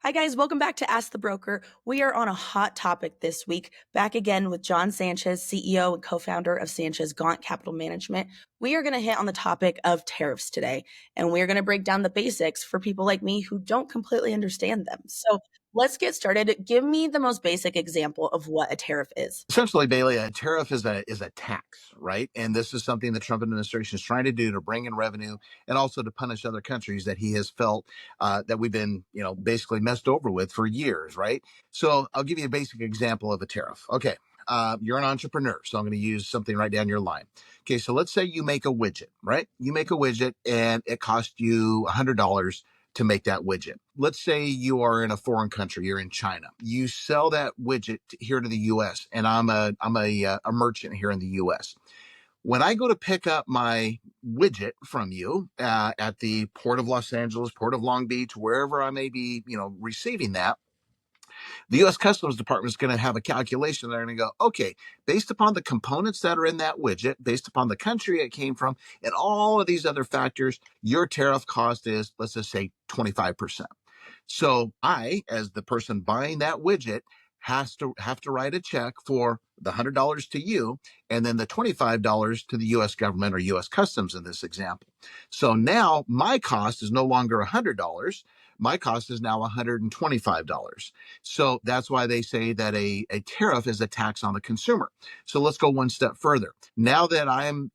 Hi, guys. Welcome back to Ask the Broker. We are on a hot topic this week, back again with Jon Sanchez, CEO and co founder of Sanchez Gaunt Capital Management. We are going to hit on the topic of tariffs today, and we're going to break down the basics for people like me who don't completely understand them. So let's get started. Give me the most basic example of what a tariff is. Essentially, Bailey, a tariff is a tax, right? And this is something the Trump administration is trying to do to bring in revenue and also to punish other countries that he has felt that we've been, basically messed over with for years, right? So I'll give you a basic example of a tariff. Okay. You're an entrepreneur, so I'm going to use something right down your line. Okay, so let's say you make a widget, right? You make a widget and it cost you $100 to make that widget. Let's say you are in a foreign country, you're in China. You sell that widget here to the US, and I'm a merchant here in the US. When I go to pick up my widget from you at the Port of Los Angeles, Port of Long Beach, wherever I may be, receiving that, the U.S. Customs Department is going to have a calculation. They're going to go, okay, based upon the components that are in that widget, based upon the country it came from, and all of these other factors, your tariff cost is, let's just say, 25%. So I, as the person buying that widget, have to write a check for the $100 to you and then the $25 to the US government or US Customs in this example. So now my cost is no longer $100. My cost is now $125. So that's why they say that a tariff is a tax on the consumer. So let's go one step further. Now that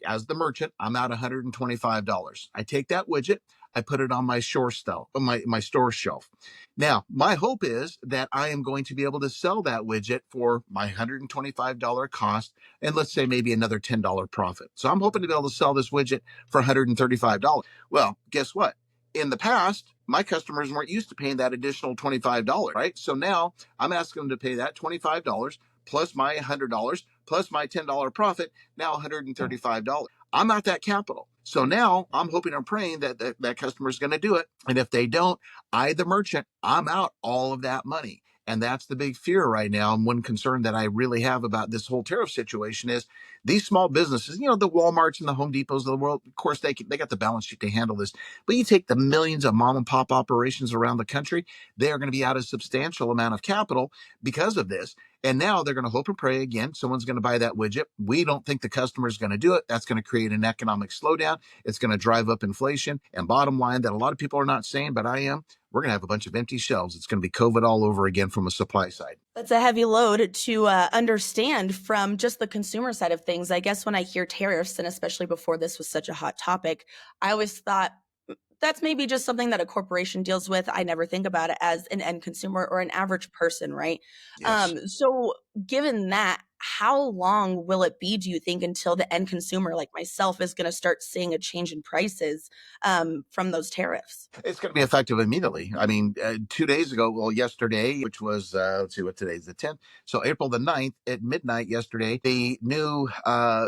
as the merchant, I'm out $125. I take that widget, I put it on my store shelf. Now, my hope is that I am going to be able to sell that widget for my $125 cost and let's say maybe another $10 profit. So I'm hoping to be able to sell this widget for $135. Well, guess what? In the past, my customers weren't used to paying that additional $25, right? So now I'm asking them to pay that $25 plus my $100 plus my $10 profit, now $135. I'm out that capital. So now I'm hoping and praying that customer is going to do it. And if they don't, the merchant, I'm out all of that money. And that's the big fear right now. And one concern that I really have about this whole tariff situation is these small businesses, the Walmarts and the Home Depots of the world, of course, they got the balance sheet to handle this. But you take the millions of mom and pop operations around the country, they are going to be out a substantial amount of capital because of this. And now they're going to hope and pray again. Someone's going to buy that widget. We don't think the customer is going to do it. That's going to create an economic slowdown. It's going to drive up inflation. And bottom line that a lot of people are not saying, but I am, we're going to have a bunch of empty shelves. It's going to be COVID all over again from a supply side. That's a heavy load to understand from just the consumer side of things. I guess when I hear tariffs, and especially before this was such a hot topic, I always thought that's maybe just something that a corporation deals with. I never think about it as an end consumer or an average person, right? Yes. So given that, how long will it be, do you think, until the end consumer like myself is going to start seeing a change in prices from those tariffs? It's going to be effective immediately. I mean, 2 days ago, well, yesterday, which was, let's see what today's the 10th. So April the 9th at midnight yesterday, the new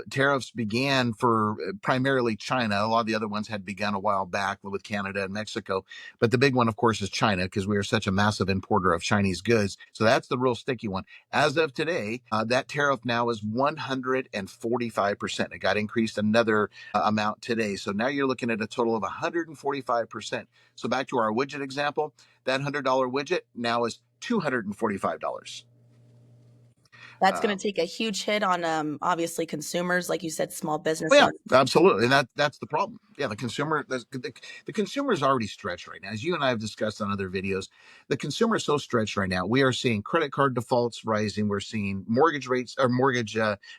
tariffs began for primarily China. A lot of the other ones had begun a while back with Canada and Mexico. But the big one, of course, is China because we are such a massive importer of Chinese goods. So that's the real sticky one. As of today, that tariff now is 145%. It got increased another amount today. So now you're looking at a total of 145%. So back to our widget example, that $100 widget now is $245. That's going to take a huge hit on obviously consumers, like you said, small business Yeah, owners. absolutely. And that's the problem. Yeah, the consumer is already stretched right now. As you and I have discussed on other videos, the consumer is so stretched right now. We are seeing credit card defaults rising. We're seeing mortgage rates or mortgage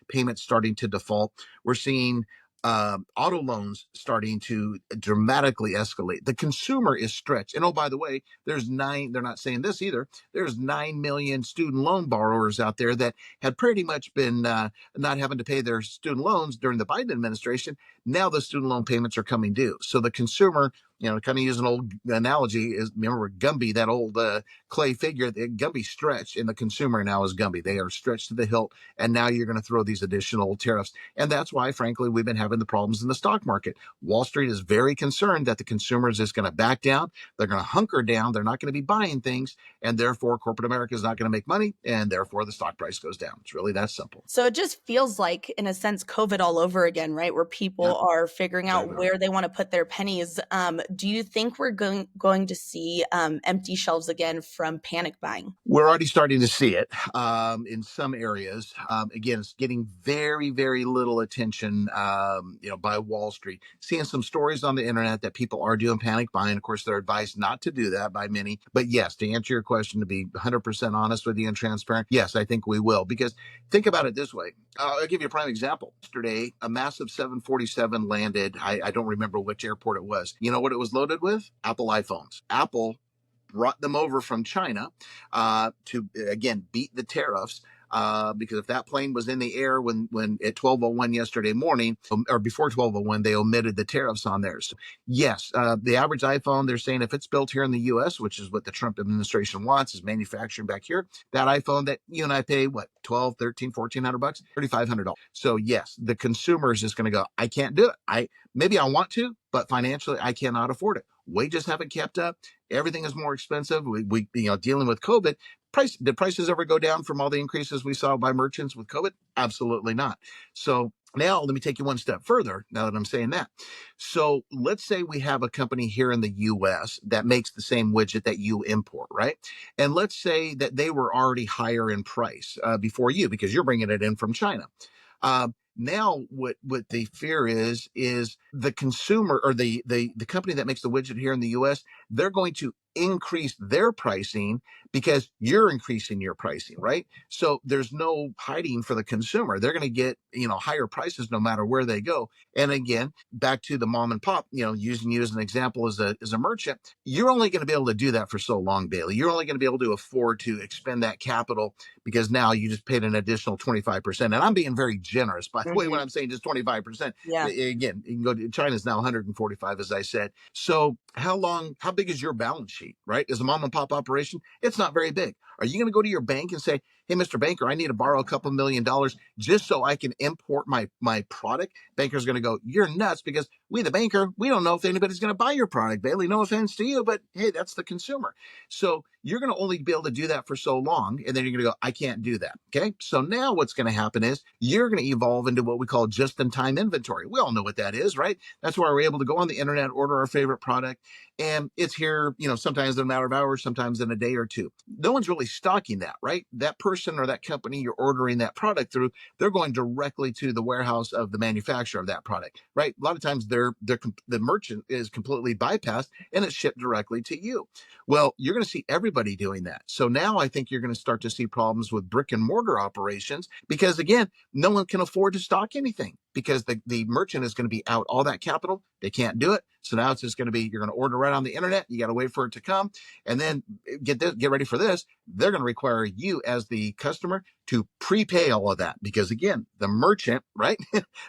payments starting to default. We're seeing auto loans starting to dramatically escalate. The consumer is stretched. And oh, by the way, they're not saying this either. There's 9 million student loan borrowers out there that had pretty much been not having to pay their student loans during the Biden administration. Now the student loan payments are coming due. So the consumer, kind of use an old analogy, is remember Gumby, that old clay figure. Gumby stretched, and the consumer now is Gumby. They are stretched to the hilt, and now you're going to throw these additional tariffs. And that's why, frankly, we've been having the problems in the stock market. Wall Street is very concerned that the consumer is just going to back down. They're going to hunker down. They're not going to be buying things, and therefore corporate America is not going to make money, and therefore the stock price goes down. It's really that simple. So it just feels like, in a sense, COVID all over again, right? Where people are figuring out where they want to put their pennies do you think we're going to see empty shelves again from panic buying? We're already starting to see it in some areas. Again, it's getting very, very little attention, by Wall Street. Seeing some stories on the internet that people are doing panic buying. Of course, they're advised not to do that by many. But yes, to answer your question, to be 100% honest with you and transparent, yes, I think we will. Because think about it this way. I'll give you a prime example. Yesterday, a massive 747 landed. I don't remember which airport it was. You know what it was loaded with? Apple iPhones. Apple brought them over from China to again beat the tariffs. Because if that plane was in the air when at 12:01 yesterday morning, or before 12:01, they omitted the tariffs on theirs. So yes, the average iPhone, they're saying if it's built here in the U.S., which is what the Trump administration wants, is manufacturing back here. That iPhone that you and I pay, what, 12, 13, 1,400 bucks, $3,500. So yes, the consumer is just going to go, I can't do it. Maybe I want to, but financially I cannot afford it. Wages haven't kept up. Everything is more expensive. We dealing with COVID. Did prices ever go down from all the increases we saw by merchants with COVID? Absolutely not. So now let me take you one step further, now that I'm saying that. So let's say we have a company here in the US that makes the same widget that you import, right? And let's say that they were already higher in price before you, because you're bringing it in from China. Now what the fear is the consumer, or the company that makes the widget here in the US, they're going to increase their pricing because you're increasing your pricing, right? So there's no hiding for the consumer. They're going to get, higher prices no matter where they go. And again, back to the mom and pop, using you as an example as a merchant, you're only going to be able to do that for so long, Bailey. You're only going to be able to afford to expend that capital because now you just paid an additional 25%. And I'm being very generous, by the way, when Mm-hmm. I'm saying just 25%. Yeah. Again, you can go to China's now 145, as I said. So how big is your balance sheet, right? As a mom and pop operation, it's not very big. Are you going to go to your bank and say, hey, Mr. Banker, I need to borrow a couple $1 million just so I can import my product? Banker's going to go, you're nuts, because we, the banker, we don't know if anybody's going to buy your product, Bailey. No offense to you, but hey, that's the consumer. So you're going to only be able to do that for so long. And then you're going to go, I can't do that. Okay. So now what's going to happen is you're going to evolve into what we call just-in-time inventory. We all know what that is, right? That's where we're able to go on the internet, order our favorite product, and it's here, sometimes in a matter of hours, sometimes in a day or two. No one's really stocking that, right? That person or that company you're ordering that product through, they're going directly to the warehouse of the manufacturer of that product, right? A lot of times the merchant is completely bypassed and it's shipped directly to you. Well, you're going to see everybody doing that. So now I think you're going to start to see problems with brick and mortar operations because, again, no one can afford to stock anything because the merchant is going to be out all that capital. They can't do it. So now it's just going to be, you're going to order right on the internet. You got to wait for it to come. And then get ready for this. They're going to require you as the customer to prepay all of that because, again, the merchant, right?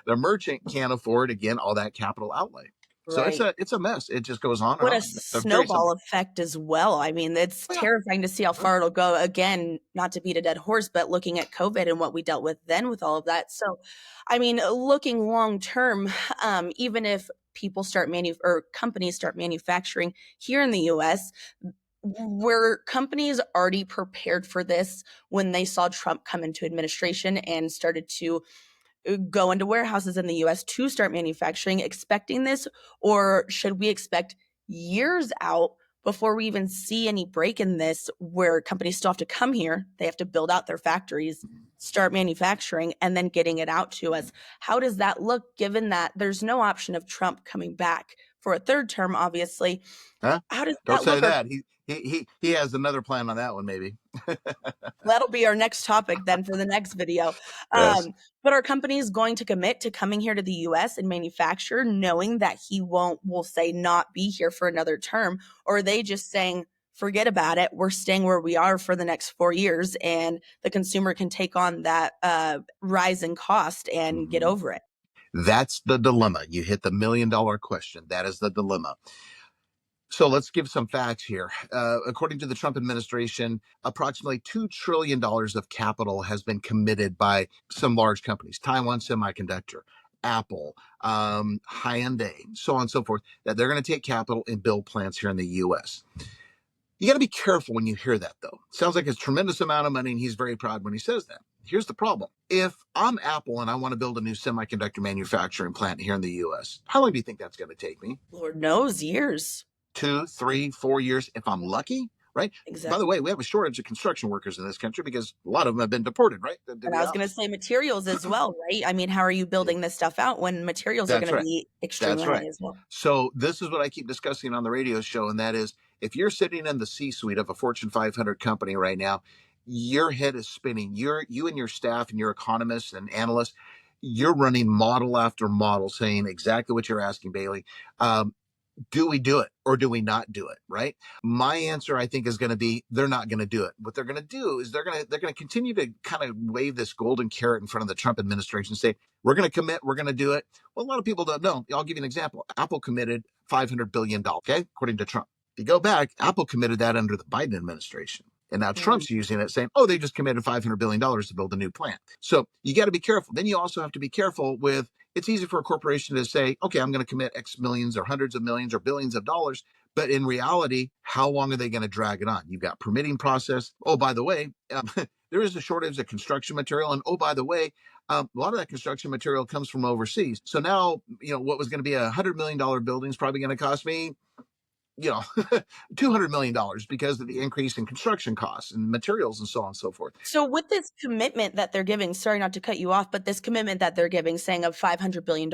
The merchant can't afford, again, all that capital outlay. So Right. it's a mess. It just goes on and What a on. It's very snowball simple. effect as well. I mean, it's Oh, yeah. terrifying to see how far it'll go. Again, not to beat a dead horse, but looking at COVID and what we dealt with then with all of that. So, I mean, looking long term, even if people start or companies start manufacturing here in the US, were companies already prepared for this when they saw Trump come into administration and started to go into warehouses in the US to start manufacturing, expecting this? Or should we expect years out before we even see any break in this where companies still have to come here? They have to build out their factories, start manufacturing, and then getting it out to us. How does that look given that there's no option of Trump coming back for a third term, obviously? Huh? How does Don't that say look? Or that. He has another plan on that one, maybe. that'll be our next topic then for the next video. Yes. But are companies going to commit to coming here to the US and manufacture knowing that he won't, we'll say, not be here for another term? Or are they just saying, forget about it, we're staying where we are for the next 4 years and the consumer can take on that rise in cost and get Mhm. over it? That's the dilemma. You hit the $1 million question. That is the dilemma. So let's give some facts here. According to the Trump administration, approximately $2 trillion of capital has been committed by some large companies, Taiwan Semiconductor, Apple, Hyundai, so on and so forth, that they're going to take capital and build plants here in the US. You got to be careful when you hear that, though. Sounds like it's a tremendous amount of money, and he's very proud when he says that. Here's the problem. If I'm Apple and I want to build a new semiconductor manufacturing plant here in the US, how long do you think that's going to take me? Lord knows, years. 2, 3, 4 years if I'm lucky, right? By the Exactly. way, we have a shortage of construction workers in this country because a lot of them have been deported, right? To And the I was gonna islands. say materials as well, right? I mean, how are you building this stuff out when materials are That's gonna right. be extremely That's high right. as well? So this is what I keep discussing on the radio show, and that is if you're sitting in the C-suite of a Fortune 500 company right now, your head is spinning. You and your staff and your economists and analysts, you're running model after model, saying exactly what you're asking, Bailey. Um, do we do it or do we not do it, right? My answer, I think, is going to be they're not going to do it. What they're going to do is they're going to continue to kind of wave this golden carrot in front of the Trump administration and say we're going to commit, we're going to do it. Well, a lot of people don't know. I'll give you an example. Apple committed $500 billion, okay, according to Trump. If you go back, Apple committed that under the Biden administration. And now Mm. Trump's using it saying, oh, they just committed $500 billion to build a new plant. So you got to be careful. Then you also have to be careful with it's easy for a corporation to say, okay, I'm going to commit X millions or hundreds of millions or billions of dollars. But in reality, how long are they going to drag it on? You've got permitting process. Oh, by the way, there is a shortage of construction material. And oh, by the way, a lot of that construction material comes from overseas. So now, what was going to be $100 million building is probably going to cost me, $200 million because of the increase in construction costs and materials and so on and so forth. So with this commitment that they're giving, sorry not to cut you off, but this commitment that they're giving, saying of $500 billion,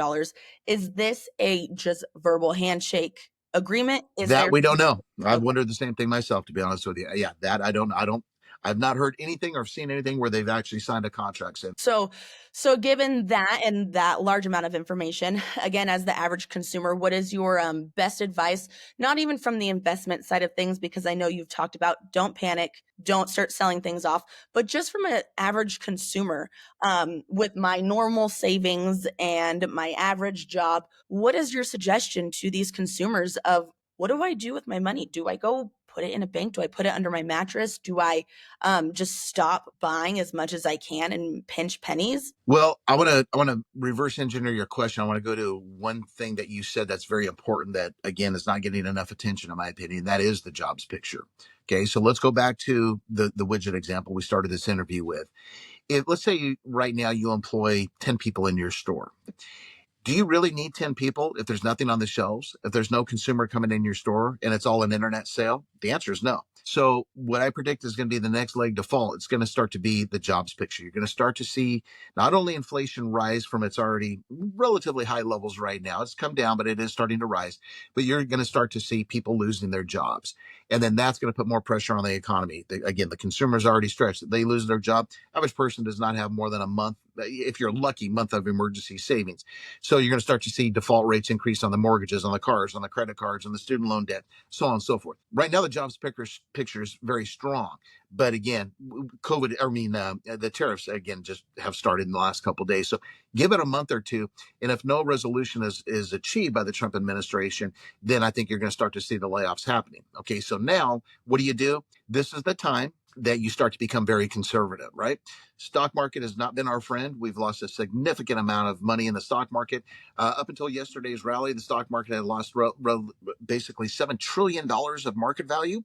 is this a just verbal handshake agreement? Is That there we don't know. I've okay. wondered the same thing myself, to be honest with you. Yeah, that I've not heard anything or seen anything where they've actually signed a contract since. So given that and that large amount of information, again, as the average consumer, what is your best advice? Not even from the investment side of things, because I know you've talked about don't panic, don't start selling things off, but just from an average consumer, with my normal savings and my average job, what is your suggestion to these consumers of what do I do with my money? Do I go put it in a bank? Do I put it under my mattress? Do I just stop buying as much as I can and pinch pennies? Well, I want to reverse engineer your question. I want to go to one thing that you said that's very important that again is not getting enough attention in my opinion. That is the jobs picture. Okay, so let's go back to the widget example we started this interview with. If let's say right now you employ 10 people in your store. Do you really need 10 people if there's nothing on the shelves, if there's no consumer coming in your store and it's all an internet sale? The answer is no. So what I predict is going to be the next leg to fall. It's going to start to be the jobs picture. You're going to start to see not only inflation rise from its already relatively high levels right now. It's come down, but it is starting to rise. But you're going to start to see people losing their jobs. And then that's going to put more pressure on the economy. Again, the consumer's already stretched. They lose their job. Average person does not have more than a month, if you're lucky, month of emergency savings. So you're going to start to see default rates increase on the mortgages, on the cars, on the credit cards, on the student loan debt, so on and so forth. Right now, the jobs picture is very strong. But again, the tariffs, again, just have started in the last couple of days. So give it a month or two. And if no resolution is achieved by the Trump administration, then I think you're going to start to see the layoffs happening. Okay, so now what do? This is the time that you start to become very conservative, right? Stock market has not been our friend. We've lost a significant amount of money in the stock market. Up until yesterday's rally, the stock market had lost basically $7 trillion of market value.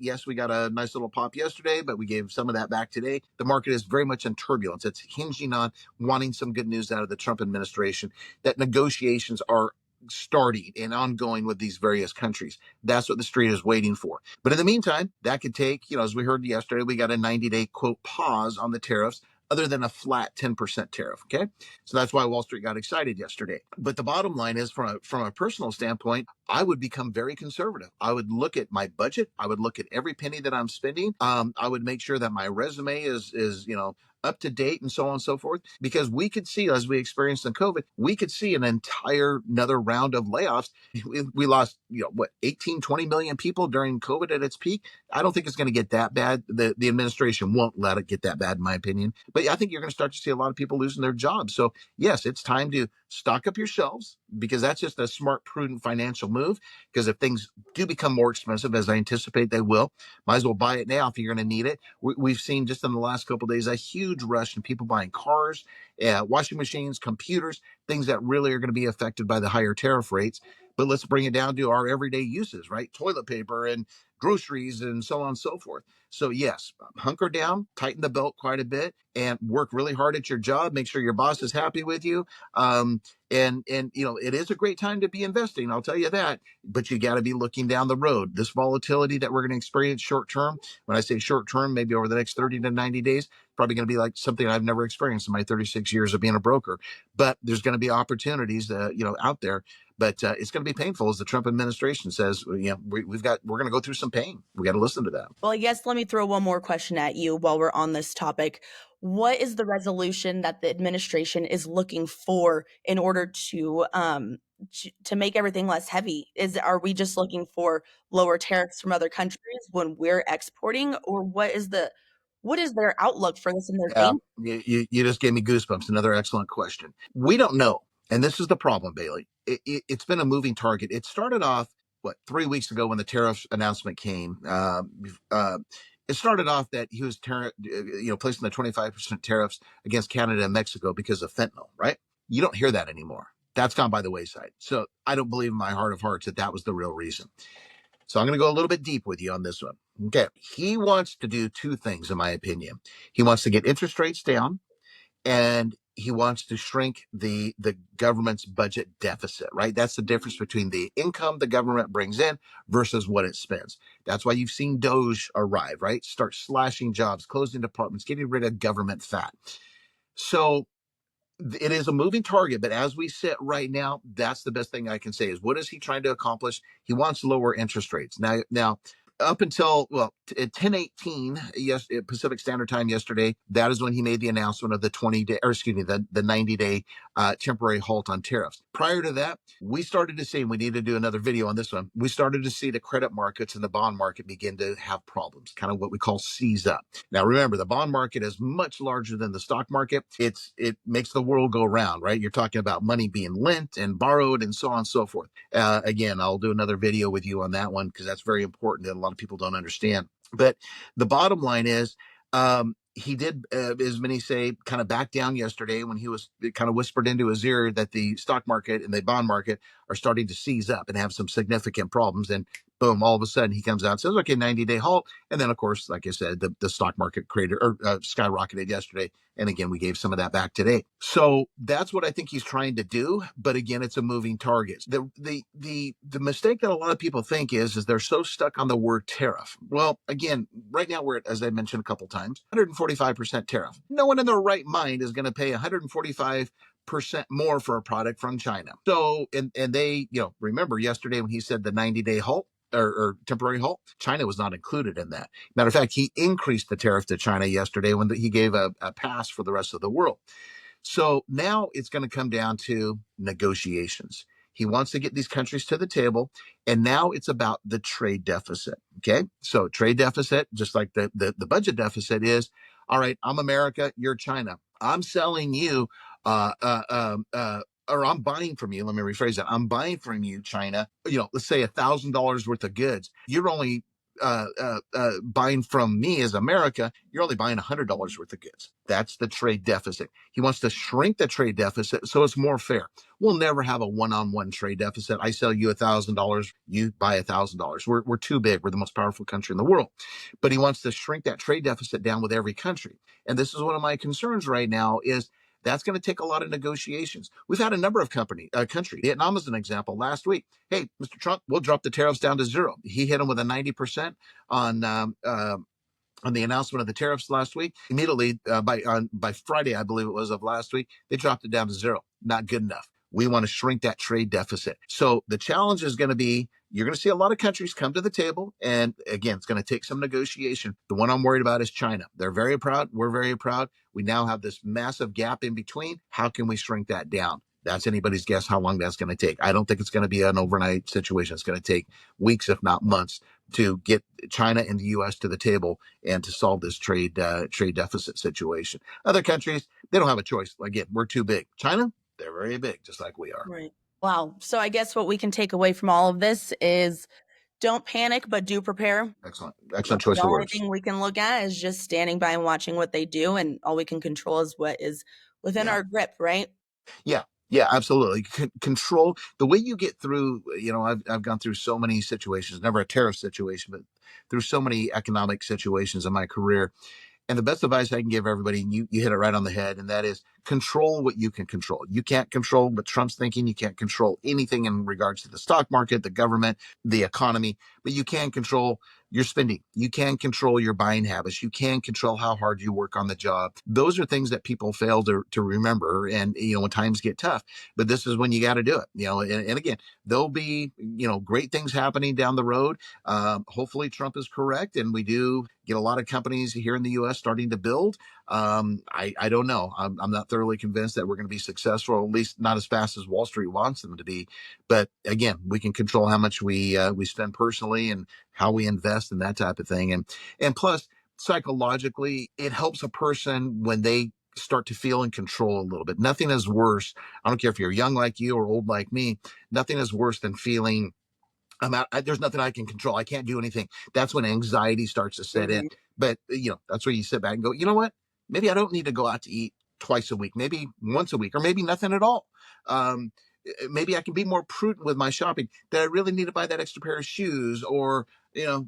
Yes, we got a nice little pop yesterday, but we gave some of that back today. The market is very much in turbulence. It's hinging on wanting some good news out of the Trump administration that negotiations are starting and ongoing with these various countries. That's what the street is waiting for. But in the meantime, that could take, as we heard yesterday, we got a 90-day quote pause on the tariffs other than a flat 10% tariff. Okay. So that's why Wall Street got excited yesterday. But the bottom line is from a personal standpoint, I would become very conservative. I would look at my budget. I would look at every penny that I'm spending. I would make sure that my resume is up to date and so on and so forth, because we could see, as we experienced in COVID, we could see an entire another round of layoffs. We lost, 18, 20 million people during COVID at its peak. I don't think it's going to get that bad. The administration won't let it get that bad, in my opinion. But I think you're going to start to see a lot of people losing their jobs. So yes, it's time to stock up your shelves, because that's just a smart, prudent financial move. Because if things do become more expensive, as I anticipate they will, might as well buy it now if you're going to need it. We've seen just in the last couple of days a huge rush in people buying cars, washing machines, computers, things that really are going to be affected by the higher tariff rates. But let's bring it down to our everyday uses, right? Toilet paper and groceries and so on and so forth. So yes, hunker down, tighten the belt quite a bit, and work really hard at your job. Make sure your boss is happy with you. And it is a great time to be investing. I'll tell you that. But you got to be looking down the road. This volatility that we're going to experience short term. When I say short term, maybe over the next 30 to 90 days, probably going to be like something I've never experienced in my 36 years of being a broker. But there's going to be opportunities, out there. But it's going to be painful, as the Trump administration says. We're going to go through some pain. We got to listen to that. Well, I guess let me throw one more question at you while we're on this topic. What is the resolution that the administration is looking for in order to make everything less heavy? Are we just looking for lower tariffs from other countries when we're exporting, or what is their outlook for this in their Yeah, game? you just gave me goosebumps. Another excellent question. We don't know. And this is the problem, Bailey. It's been a moving target. It started off, 3 weeks ago when the tariff announcement came. It started off that he was placing the 25% tariffs against Canada and Mexico because of fentanyl, right? You don't hear that anymore. That's gone by the wayside. So I don't believe in my heart of hearts that that was the real reason. So I'm going to go a little bit deep with you on this one. Okay. He wants to do two things, in my opinion. He wants to get interest rates down, and he wants to shrink the government's budget deficit, right? That's the difference between the income the government brings in versus what it spends. That's why you've seen Doge arrive, right? Start slashing jobs, closing departments, getting rid of government fat. So it is a moving target, but as we sit right now, that's the best thing I can say is, what is he trying to accomplish? He wants lower interest rates. Now, up until at 10:18 Pacific Standard Time yesterday, that is when he made the announcement of the 20-day, or excuse me, the 90-day temporary halt on tariffs. Prior to that, we started to see, and we need to do another video on this one, we started to see the credit markets and the bond market begin to have problems, kind of what we call seize up. Now, remember, the bond market is much larger than the stock market. It makes the world go round, right? You're talking about money being lent and borrowed and so on and so forth. Again, I'll do another video with you on that one because that's very important that a lot of people don't understand. But the bottom line is, he did, as many say, kind of back down yesterday when he was kind of whispered into his ear that the stock market and the bond market are starting to seize up and have some significant problems. And boom, all of a sudden he comes out and says, okay, 90-day halt. And then, of course, like I said, the stock market skyrocketed yesterday. And again, we gave some of that back today. So that's what I think he's trying to do. But again, it's a moving target. The mistake that a lot of people think is they're so stuck on the word tariff. Well, again, right now we're at, as I mentioned a couple times, 145% tariff. No one in their right mind is going to pay 145% more for a product from China. So, and they, remember yesterday when he said the 90-day halt, or temporary halt, China was not included in that. Matter of fact, he increased the tariff to China yesterday when he gave a pass for the rest of the world. So now it's going to come down to negotiations. He wants to get these countries to the table, and now it's about the trade deficit. Okay, so trade deficit, just like the budget deficit, is all right. I'm America, you're China. I'm selling you, or I'm buying from you. Let me rephrase that. I'm buying from you, China. Let's say $1,000 worth of goods. You're only buying from me as America, you're only buying $100 worth of goods. That's the trade deficit. He wants to shrink the trade deficit so it's more fair. We'll never have a one-on-one trade deficit. I sell you $1,000, you buy $1,000. We're too big. We're the most powerful country in the world. But he wants to shrink that trade deficit down with every country. And this is one of my concerns right now is that's going to take a lot of negotiations. We've had a number of countries. Vietnam is an example. Last week, hey, Mr. Trump, we'll drop the tariffs down to zero. He hit them with a 90% on the announcement of the tariffs last week. Immediately by Friday, I believe it was, of last week, they dropped it down to zero. Not good enough. We want to shrink that trade deficit. So the challenge is going to be, you're going to see a lot of countries come to the table. And again, it's going to take some negotiation. The one I'm worried about is China. They're very proud. We're very proud. We now have this massive gap in between. How can we shrink that down? That's anybody's guess how long that's going to take. I don't think it's going to be an overnight situation. It's going to take weeks, if not months, to get China and the U.S. to the table and to solve this trade deficit situation. Other countries, they don't have a choice. Again, we're too big. China, they're very big, just like we are. Right. Wow. So I guess what we can take away from all of this is don't panic, but do prepare. Excellent choice The of only words. thing we can look at is just standing by and watching what they do, and all we can control is what is within Yeah. our grip, right? Yeah. Yeah, absolutely. Control the way you get through. I've gone through so many situations, never a tariff situation, but through so many economic situations in my career. And the best advice I can give everybody, and you hit it right on the head, and that is control what you can control. You can't control what Trump's thinking. You can't control anything in regards to the stock market, the government, the economy, but you can control your spending. You can control your buying habits. You can control how hard you work on the job. Those are things that people fail to remember. And, when times get tough, but this is when you got to do it, and again, there'll be, great things happening down the road. Hopefully Trump is correct and we do get a lot of companies here in the U.S. starting to build. I don't know. I'm not thoroughly convinced that we're going to be successful, or at least not as fast as Wall Street wants them to be. But again, we can control how much we spend personally and how we invest and that type of thing. And plus, psychologically, it helps a person when they start to feel in control a little bit. Nothing is worse. I don't care if you're young like you or old like me. Nothing is worse than feeling I'm out. There's nothing I can control. I can't do anything. That's when anxiety starts to set in. Mhm. But that's where you sit back and go, you know what? Maybe I don't need to go out to eat twice a week. Maybe once a week, or maybe nothing at all. Um, Maybe I can be more prudent with my shopping. That I really need to buy that extra pair of shoes, or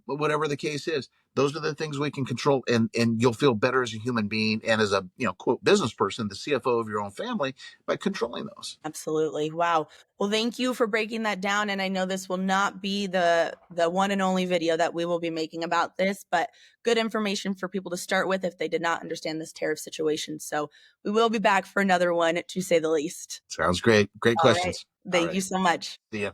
whatever the case is. Those are the things we can control, and you'll feel better as a human being and as a quote business person, the CFO of your own family, by controlling those. Absolutely. Wow. Well, thank you for breaking that down. And I know this will not be the one and only video that we will be making about this, but good information for people to start with if they did not understand this tariff situation. So we will be back for another one, to say the least. Sounds great. Great All right. questions. All Thank right. you so much. See ya.